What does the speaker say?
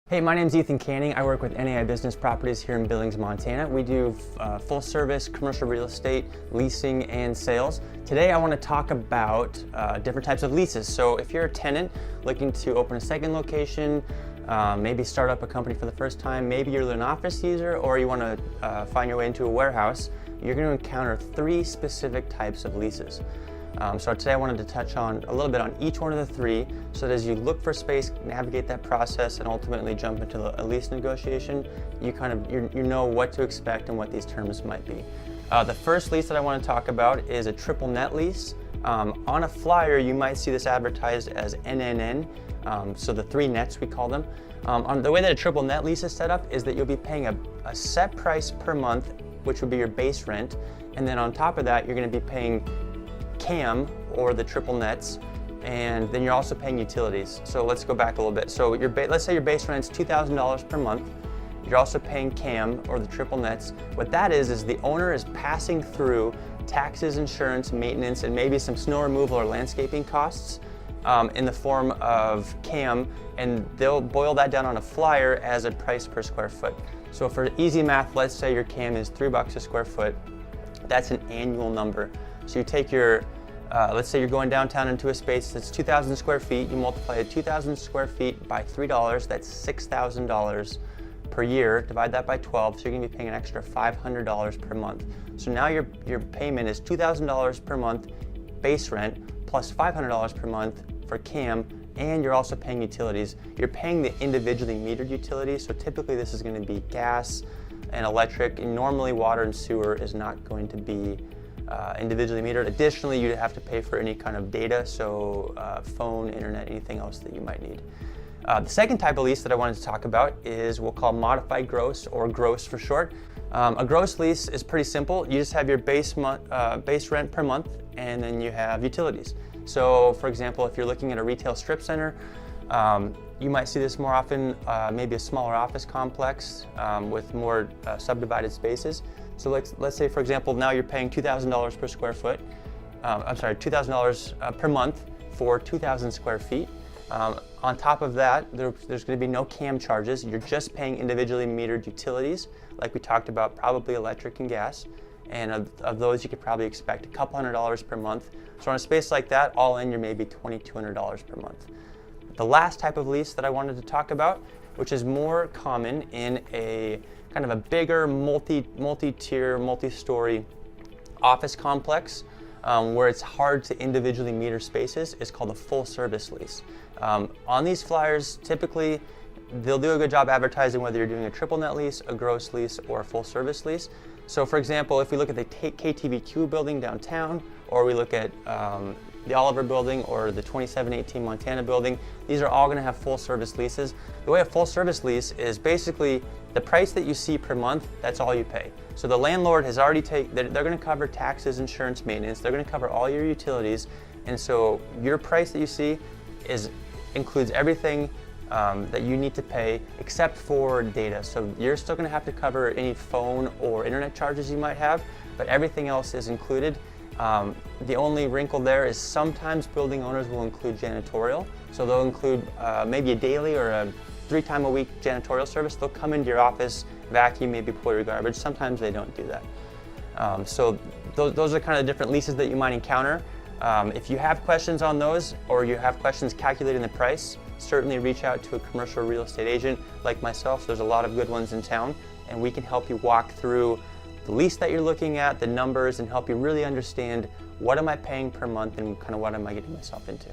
Hey, my name's Ethan Canning. I work with NAI Business Properties here in Billings, Montana. We do full service commercial real estate, leasing, and sales. Today I want to talk about different types of leases. So if you're a tenant looking to open a second location, maybe start up a company for the first time, maybe you're an office user, or you want to find your way into a warehouse, you're going to encounter three specific types of leases. So today I wanted to touch on a little bit on each one of the three, so that as you look for space, navigate that process, and ultimately jump into a lease negotiation, you know what to expect and what these terms might be. The first lease that I want to talk about is a triple net lease. On a flyer, you might see this advertised as NNN, so the three nets we call them. On the way that a triple net lease is set up is that you'll be paying a set price per month, which would be your base rent, and then on top of that, you're going to be paying CAM, or the triple nets, and then you're also paying utilities. So let's go back a little bit. So let's say your base rent's $2,000 per month. You're also paying CAM, or the triple nets. What that is the owner is passing through taxes, insurance, maintenance, and maybe some snow removal or landscaping costs in the form of CAM, and they'll boil that down on a flyer as a price per square foot. So for easy math, let's say your CAM is $3 a square foot. That's an annual number. So you take your, let's say you're going downtown into a space that's 2,000 square feet, you multiply 2,000 square feet by $3, that's $6,000 per year, divide that by 12, so you're gonna be paying an extra $500 per month. So now your payment is $2,000 per month base rent, plus $500 per month for CAM, and you're also paying utilities. You're paying the individually metered utilities, so typically this is gonna be gas and electric, and normally water and sewer is not going to be individually metered. Additionally, you'd have to pay for any kind of data, so phone, internet, anything else that you might need. The second type of lease that I wanted to talk about is we'll call modified gross, or gross for short. A gross lease is pretty simple. You just have your base rent per month, and then you have utilities. So for example, if you're looking at a retail strip center, you might see this more often, maybe a smaller office complex with more subdivided spaces. So let's say, for example, now you're paying $2,000 per square foot. $2,000 per month for 2,000 square feet. On top of that, there's going to be no CAM charges. You're just paying individually metered utilities, like we talked about, probably electric and gas. And of those, you could probably expect a couple $100s per month. So on a space like that, all in, you're maybe $2,200 per month. The last type of lease that I wanted to talk about, which is more common in a kind of a bigger multi-tier, multi-story office complex where it's hard to individually meter spaces, is called a full service lease. On these flyers, typically they'll do a good job advertising whether you're doing a triple net lease, a gross lease, or a full service lease. So for example, if we look at the KTVQ building downtown, or we look at the Oliver building or the 2718 Montana building, these are all going to have full service leases. The way a full service lease is basically the price that you see per month, that's all you pay. So the landlord has already they're going to cover taxes, insurance, maintenance, they're going to cover all your utilities, and so your price that you see includes everything that you need to pay except for data. So you're still going to have to cover any phone or internet charges you might have, but everything else is included. The only wrinkle there is sometimes building owners will include janitorial. So they'll include maybe a daily or a 3-time-a-week janitorial service. They'll come into your office, vacuum, maybe pull your garbage. Sometimes they don't do that. So those are kind of different leases that you might encounter. If you have questions on those, or you have questions calculating the price, certainly reach out to a commercial real estate agent like myself. There's a lot of good ones in town, and we can help you walk through the lease that you're looking at, the numbers, and help you really understand what am I paying per month and kind of what am I getting myself into.